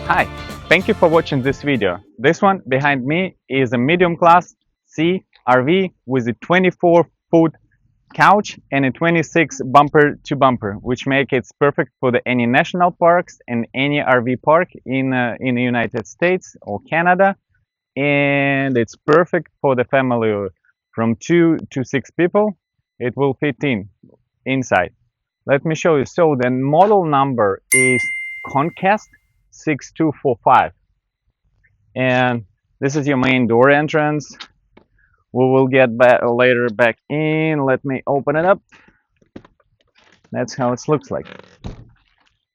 Hi, thank you for watching this video. This one behind me is a medium class C RV with a 24-foot couch and a 26 bumper to bumper, which make it perfect for any national parks and any RV park in the United States or Canada. And it's perfect for the family from 2 to 6 people. It will fit inside. Let me show you. So the model number is Conquest 6245, and this is your main door entrance. We will get back later back in. Let me open it up. That's how it looks like.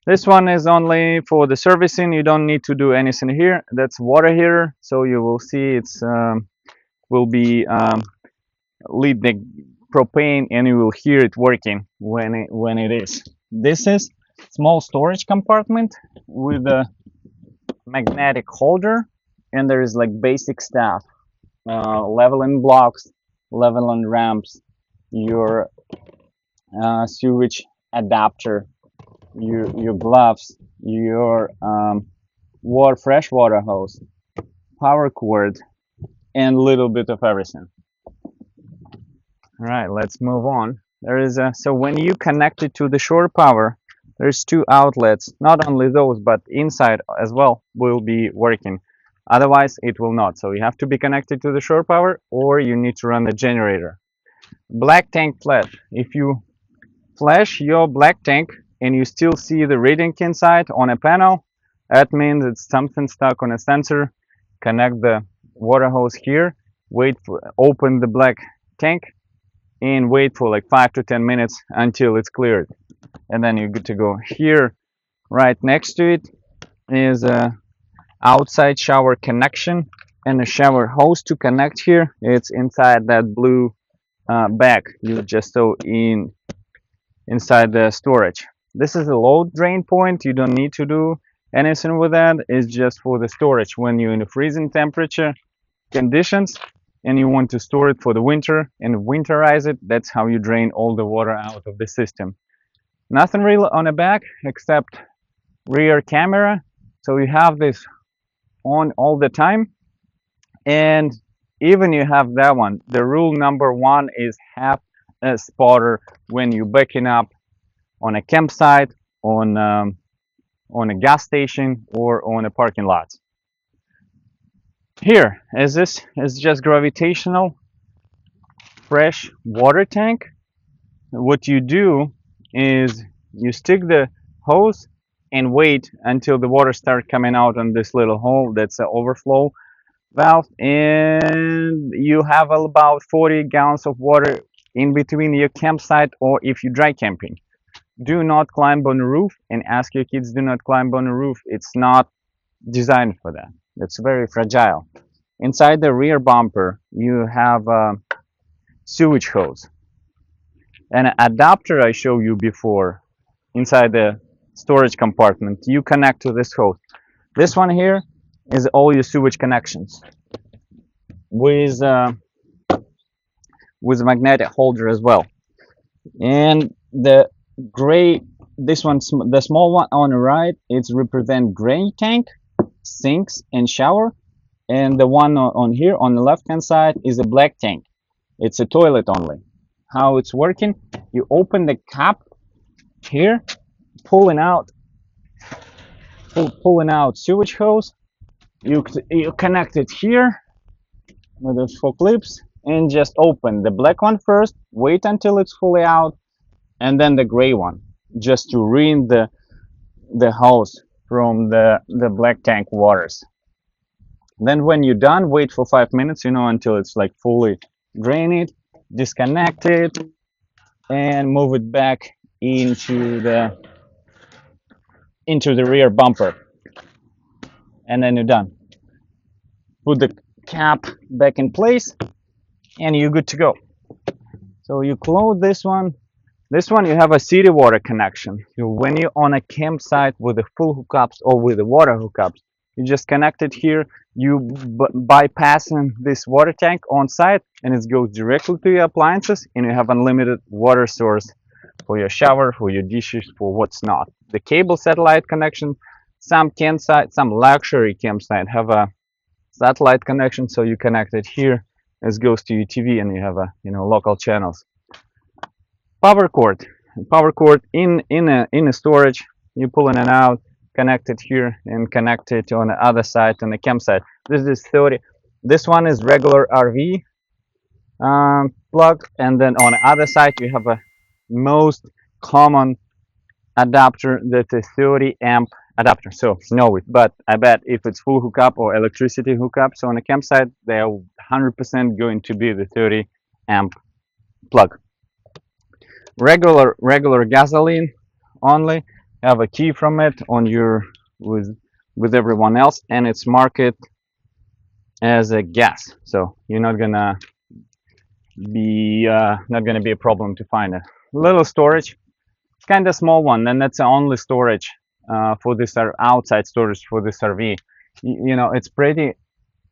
This one is only for the servicing. You don't need to do anything here. That's water heater, so you will see it's will be lead the propane, and you will hear it working when it is. This is small storage compartment with a magnetic holder, and there is like basic stuff, leveling blocks, leveling ramps, your sewage adapter, your gloves, your fresh water hose, power cord, and a little bit of everything. All right, let's move on. There is so when you connect it to the shore power, there's 2 outlets. Not only those, but inside as well will be working. Otherwise, it will not. So you have to be connected to the shore power, or you need to run the generator. Black tank flash. If you flash your black tank and you still see the reading inside on a panel, that means it's something stuck on a sensor. Connect the water hose here. Open the black tank and wait for like 5 to 10 minutes until it's cleared, and then you're good to go. Here right next to it is a outside shower connection and a shower hose to connect here. It's inside that blue bag you just saw inside the storage. This is a low drain point. You don't need to do anything with that. It's just for the storage when you're in the freezing temperature conditions and you want to store it for the winter and winterize it. That's how you drain all the water out of the system. Nothing real on the back except rear camera, so you have this on all the time. And even you have that one, the rule number 1 is have a spotter when you're backing up on a campsite, on a gas station, or on a parking lot. Here, as this is just gravitational fresh water tank, what you do is you stick the hose and wait until the water starts coming out on this little hole. That's the overflow valve, and you have about 40 gallons of water in between your campsite, or if you're dry camping. Do not climb on the roof, and ask your kids, do not climb on the roof. It's not designed for that. It's very fragile. Inside the rear bumper you have a sewage hose and an adapter I showed you before. Inside the storage compartment you connect to this hose. This one here is all your sewage connections with magnetic holder as well. And the gray, this one, the small one on the right, it's represent gray tank, sinks and shower, and the one on here on the left hand side is a black tank. It's a toilet only. How it's working, you open the cap here, pulling out sewage hose. You connect it here with those 4 clips and just open the black one first, wait until it's fully out, and then the gray one, just to rinse the hose from the black tank waters. Then when you're done, wait for 5 minutes, until it's like fully drained, disconnect it and move it back into the rear bumper, and then you're done. Put the cap back in place, and you're good to go. So you close this one. This one you have a city water connection. So when you're on a campsite with the full hookups or with the water hookups, you just connect it here. You bypassing this water tank on site, and it goes directly to your appliances, and you have unlimited water source for your shower, for your dishes, for what's not. The cable satellite connection. Some campsite, some luxury campsite have a satellite connection, so you connect it here. It goes to your TV, and you have a local channels. Power cord in a storage. You pulling it out, connect it here, and connect it on the other side on the campsite. This is 30. This one is regular RV plug, and then on the other side you have a most common adapter that is 30 amp adapter. So know it, but I bet if it's full hookup or electricity hookup, so on a campsite they are 100% going to be the 30 amp plug. Regular gasoline only. Have a key from it on your with everyone else, and it's marked as a gas, so you're not gonna be a problem to find it. Little storage, kind of small one, and that's the only storage for this outside storage for this RV. It's pretty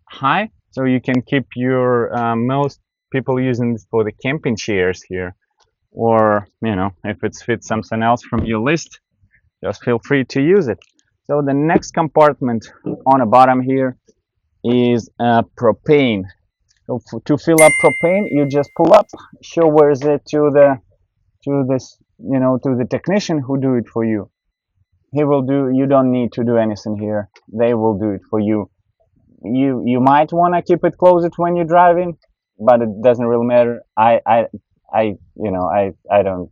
high, so you can keep your most people using this for the camping chairs here, or if it fits something else from your list, just feel free to use it. So the next compartment on the bottom here is propane. So to fill up propane, you just pull up, show where is it to the technician who do it for you. He will do. You don't need to do anything here. They will do it for you. You might want to keep it closed when you're driving, but it doesn't really matter. I don't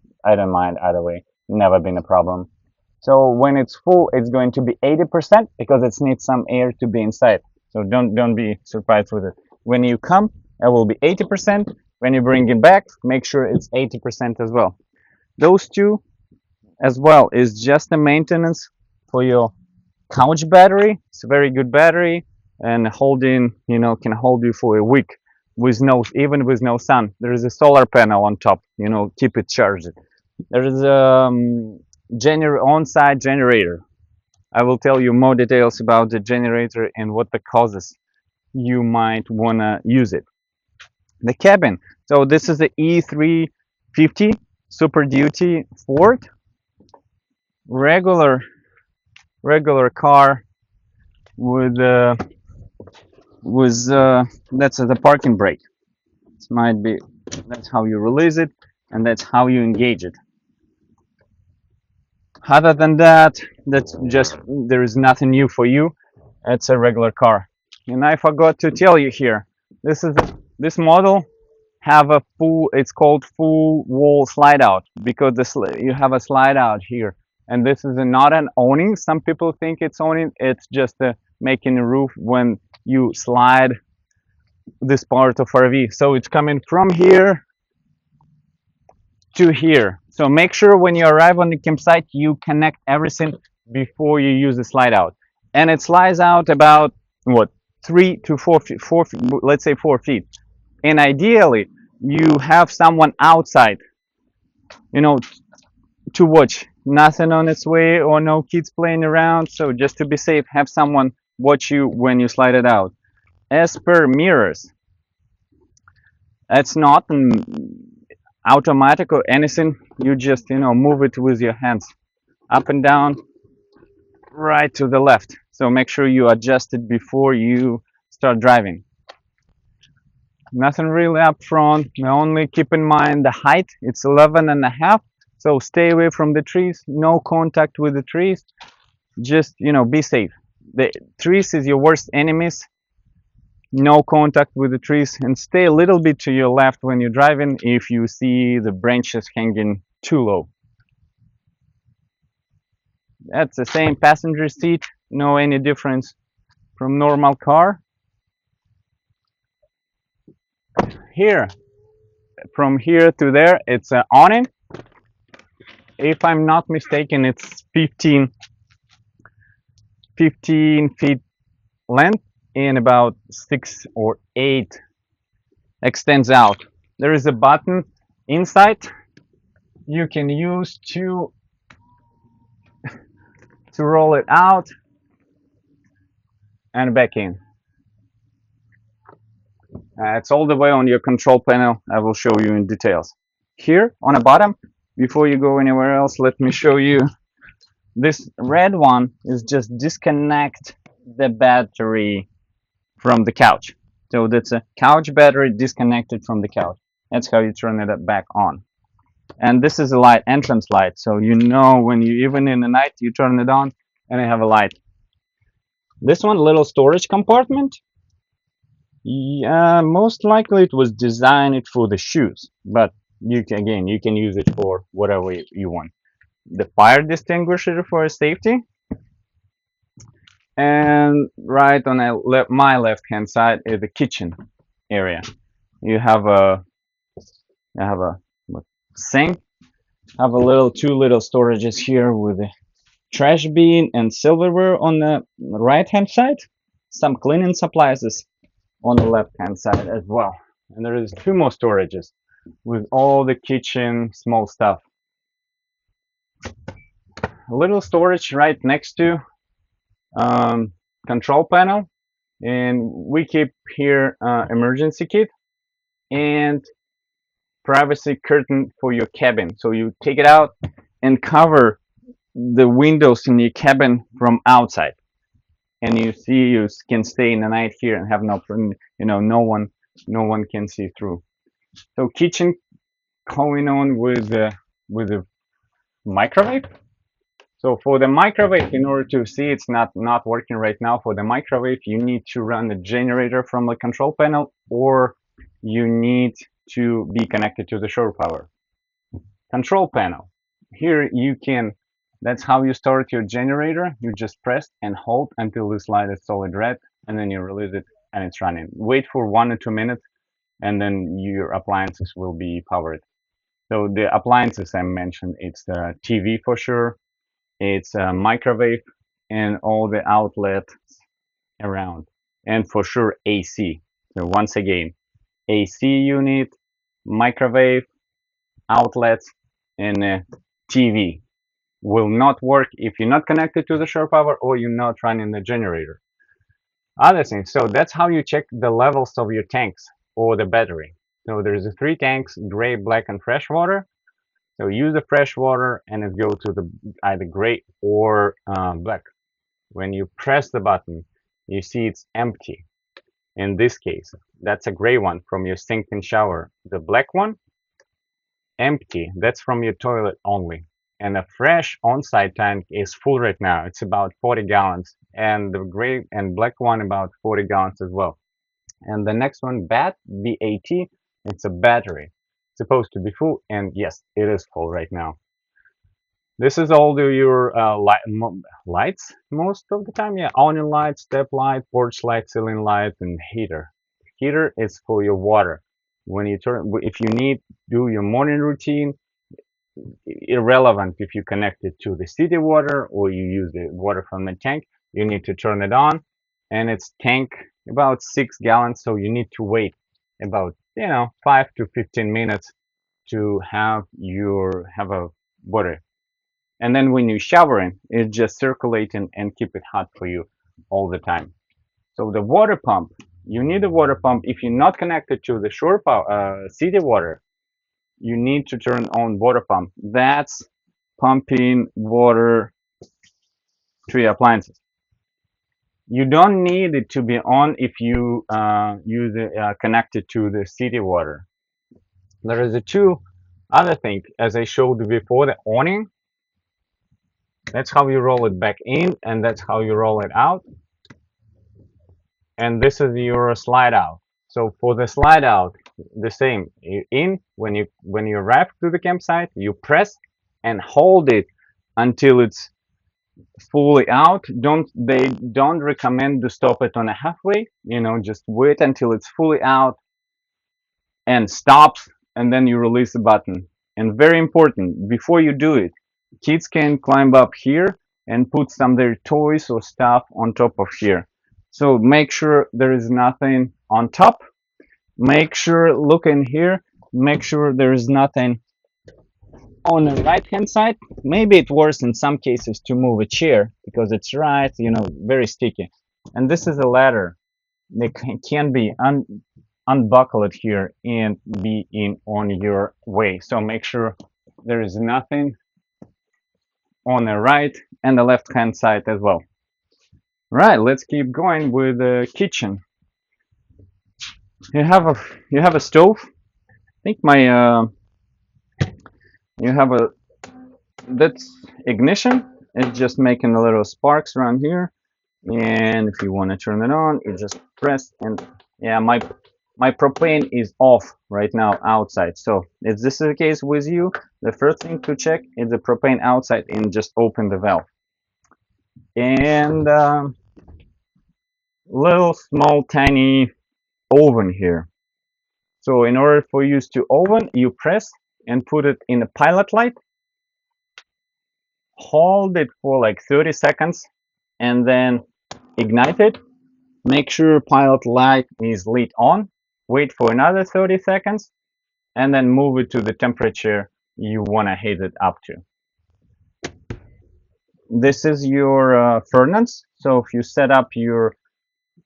mind either way. Never been a problem. So when it's full, it's going to be 80% because it needs some air to be inside. So don't be surprised with it. When you come, it will be 80%. When you bring it back, make sure it's 80% as well. Those two as well is just a maintenance for your couch battery. It's a very good battery, and can hold you for a week even with no sun. There is a solar panel on top, keep it charged. There is a on-site generator. I will tell you more details about the generator and what the causes you might want to use it. The cabin. So this is the E350 Super Duty Ford. Regular car with that's the parking brake. That's how you release it, and that's how you engage it. Other than that, there is nothing new for you. It's a regular car. And I forgot to tell you here, this model have a it's called full wall slide out, because you have a slide out here, and this is not an awning. Some people think it's awning. It's just making a roof when you slide this part of RV. So it's coming from here to here. So make sure when you arrive on the campsite, you connect everything before you use the slide out. And it slides out about, what, 3 to 4 feet, let's say 4 feet. And ideally, you have someone outside, to watch. Nothing on its way or no kids playing around. So just to be safe, have someone watch you when you slide it out. As per mirrors, it's not automatic or anything. You just move it with your hands up and down, right to the left. So make sure you adjust it before you start driving. Nothing really up front. Only keep in mind the height. It's 11.5. So stay away from the trees. No contact with the trees. Just be safe. The trees is your worst enemies. No contact with the trees, and stay a little bit to your left when you're driving if you see the branches hanging too low. That's the same passenger seat. No any difference from normal car. Here, from here to there, it's an awning. If I'm not mistaken, it's 15 feet length and about 6 or 8 extends out. There is a button inside you can use to roll it out and back in. It's all the way on your control panel. I will show you in details. Here on the bottom, before you go anywhere else, let me show you. This red one is just disconnect the battery from the couch. So that's a couch battery disconnected from the couch. That's how you turn it back on. And this is a light, entrance light. So you know when you, even in the night, you turn it on and I have a light. This one, little storage compartment. Yeah, most likely it was designed for the shoes, but again, you can use it for whatever you want. The fire extinguisher for safety, and right on my left hand side is the kitchen area. You have a sink, have a two little storages here with a trash bin and silverware on the right hand side, some cleaning supplies on the left hand side as well, and there is two more storages with all the kitchen small stuff. A little storage right next to control panel, and we keep here emergency kit and privacy curtain for your cabin. So you take it out and cover the windows in your cabin from outside, and you can stay in the night here and have no one can see through. So kitchen going on with the microwave. So for the microwave, in order to see it's not working right now, for the microwave, you need to run the generator from the control panel, or you need to be connected to the shore power. Control panel. Here you can, that's how you start your generator. You just press and hold until this light is solid red, and then you release it and it's running. Wait for 1 or 2 minutes, and then your appliances will be powered. So the appliances I mentioned, it's the TV for sure, it's a microwave and all the outlets around, and for sure AC. So once again, AC unit, microwave, outlets, and TV will not work if you're not connected to the shore power or you're not running the generator. Other things, so that's how you check the levels of your tanks or the battery. So there's 3 tanks, gray, black, and fresh water. So use the fresh water and it go to the either gray or black. When you press the button, you see it's empty. In this case, that's a gray one from your sink and shower. The black one, empty. That's from your toilet only. And a fresh on-site tank is full right now. It's about 40 gallons. And the gray and black one about 40 gallons as well. And the next one, BAT, it's a battery. It's supposed to be full, and yes, it is full right now. This is all your lights most of the time. Yeah, awning light, step light, porch light, ceiling light, and heater. Heater is for your water. When you if you need do your morning routine, irrelevant if you connect it to the city water or you use the water from the tank, you need to turn it on, and it's tank about 6 gallons, so you need to wait about 5 to 15 minutes to have a water. And then when you showering, it's just circulating and keep it hot for you all the time. So the water pump, you need a water pump. If you're not connected to the shore power, city water, you need to turn on water pump. That's pumping water to your appliances. You don't need it to be on if you use it connected to the city water. There is a two other thing, as I showed before, the awning. That's how you roll it back in, and that's how you roll it out. And this is your slide out. So for the slide out, the same. When you arrive to the campsite, you press and hold it until it's fully out. They don't recommend to stop it on a halfway. Just wait until it's fully out and stops, and then you release the button. And very important, before you do it, kids can climb up here and put some of their toys or stuff on top of here. So make sure there is nothing on top. Make sure, look in here, make sure there is nothing on the right hand side. Maybe it works in some cases to move a chair because it's right, very sticky. And this is a ladder. It can be unbuckled here and be in on your way. So make sure there is nothing on the right and the left hand side as well. Right, let's keep going with the kitchen. You have a stove. I think you have a that's ignition. It's just making a little sparks around here. And if you want to turn it on, you just press, and yeah, my propane is off right now outside. So if this is the case with you, the first thing to check is the propane outside and just open the valve. And little small tiny oven here. So in order for you to oven, you press and put it in a pilot light. Hold it for like 30 seconds and then ignite it. Make sure pilot light is lit on. Wait for another 30 seconds and then move it to the temperature you want to heat it up to. This is your furnace. So if you set up your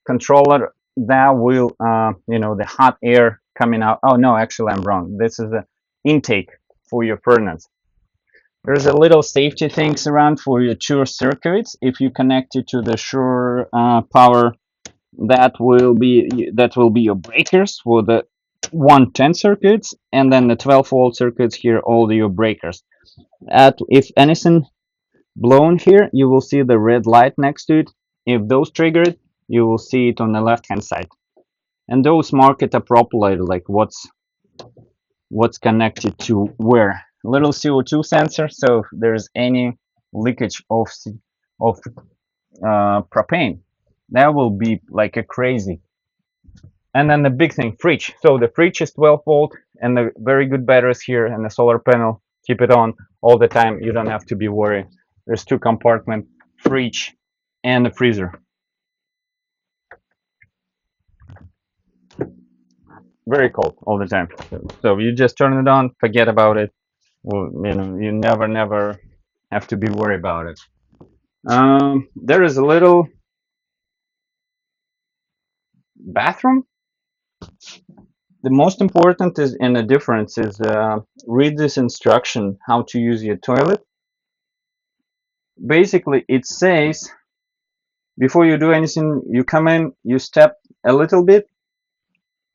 controller, that will, the hot air coming out. Oh no, actually I'm wrong. This is the intake for your furnace. There's a little safety things around for your short circuits. If you connect it to the shore power, that will be your breakers for the 110 circuits, and then the 12-volt circuits here, all your breakers. If anything blown here, you will see the red light next to it. If those triggered, you will see it on the left hand side, and those mark it appropriately, like what's connected to where. Little CO2 sensor, so if there's any leakage of propane, that will be like a crazy. And then the big thing, fridge. So the fridge is 12 volt and the very good batteries here and the solar panel. Keep it on all the time. You don't have to be worried. There's 2 compartment, fridge and the freezer. Very cold all the time. So you just turn it on, forget about it. Well, you never have to be worried about it. There is a little bathroom. The most important is, and the difference is, read this instruction how to use your toilet. Basically, it says before you do anything, you come in, you step a little bit.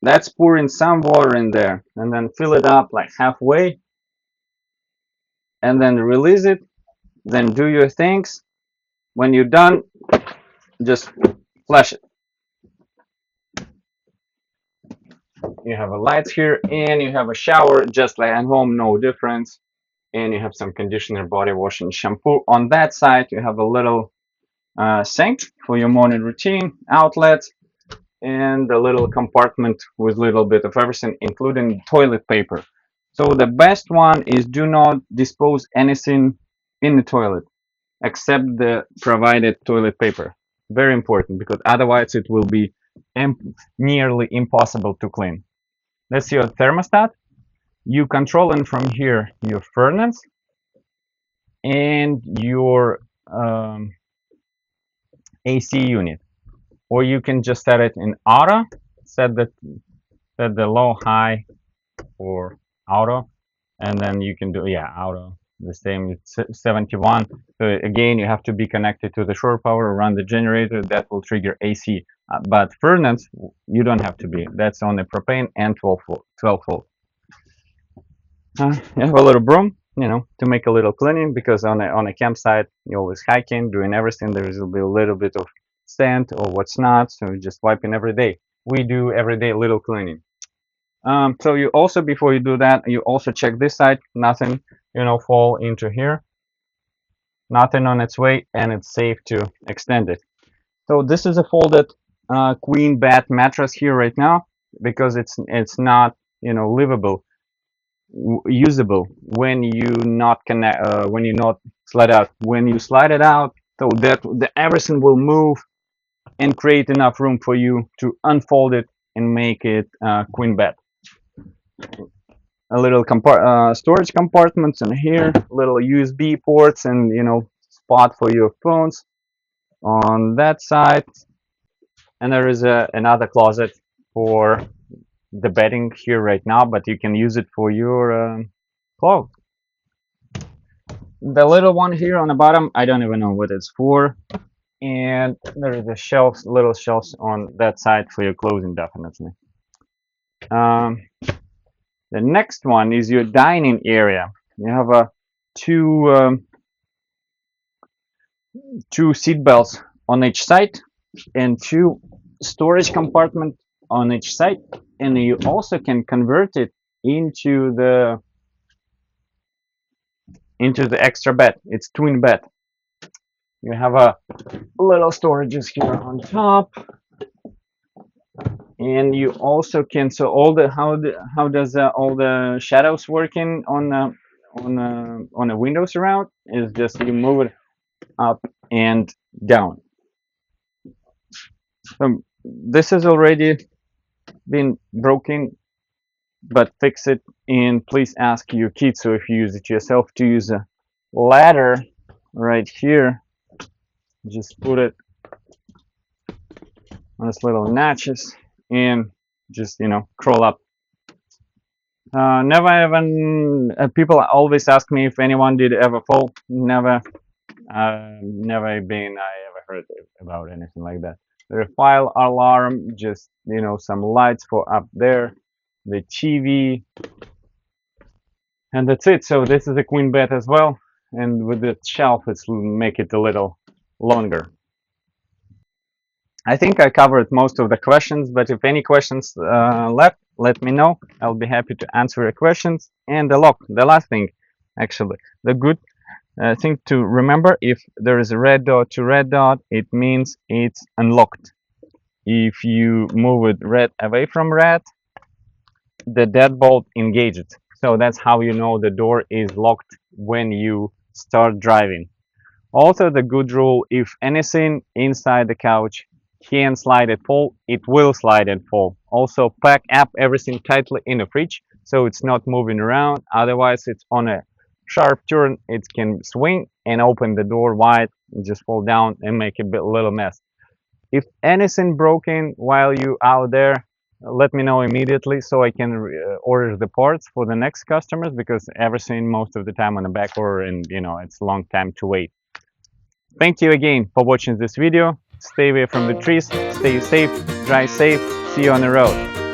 That's pouring some water in there, and then fill it up like halfway, and then release it. Then do your things. When you're done, just flush it. You have a light here, and you have a shower just like at home, no difference. And you have some conditioner, body wash, and shampoo. On that side, you have a little sink for your morning routine, outlets, and a little compartment with a little bit of everything, including toilet paper. So the best one is do not dispose anything in the toilet except the provided toilet paper. Very important, because otherwise it will be nearly impossible to clean. That's your thermostat. You control it from here your furnace and your AC unit, or you can just set it in auto. Set the low, high, or auto, and then you can do auto. The same, it's 71. So again, you have to be connected to the shore power, run the generator, that will trigger AC. But furnace, you don't have to be. That's on the propane and 12 volt. You have a little broom, to make a little cleaning, because on a campsite, you're always hiking, doing everything. There will be a little bit of sand or what's not, so you're just wiping every day. We do every day little cleaning. So you also, before you do that, you also check this side. Nothing, fall into here. Nothing on its way, and it's safe to extend it. So this is a folded queen bed mattress here right now, because it's not livable, usable when you not connect when you're not slide out. When you slide it out, so that everything will move and create enough room for you to unfold it and make it queen bed. A little storage compartments in here, little USB ports, and spot for your phones on that side. And there is another closet for the bedding here right now, but you can use it for your clothes. The little one here on the bottom, I don't even know what it's for. And there is a shelves, little shelves on that side for your clothing, definitely. The next one is your dining area. You have two seat belts on each side and two storage compartments on each side, and you also can convert it into the extra bed. It's twin bed. You have a little storages here on top, and you also can, so all the how does all the shadows working on the windows around is just you move it up and down. This has already been broken, but fix it, and please ask your kids, so if you use it yourself, to use a ladder right here. Just put it on this little notches and just crawl up. Never even people always ask me if anyone did ever fall. Never been I ever heard about anything like that. The fire alarm, just some lights for up there, the TV, and that's it. So this is a queen bed as well, and with the shelf it's make it a little longer. I think I covered most of the questions, but if any questions left, let me know. I'll be happy to answer your questions. And the lock, the last thing, actually, the good thing to remember, if there is a red dot to red dot, it means it's unlocked. If you move it red away from red, the deadbolt engages. So that's how you know the door is locked when you start driving. Also, the good rule, if anything inside the couch can slide and fall, it will slide and fall. Also, pack up everything tightly in the fridge so it's not moving around. Otherwise, it's on a sharp turn, it can swing and open the door wide and just fall down and make a little mess. If anything broken while you out there, let me know immediately so I can order the parts for the next customers, because everything most of the time on the back order, and it's a long time to wait. Thank you again for watching this video. Stay away from the trees, stay safe, drive safe, see you on the road.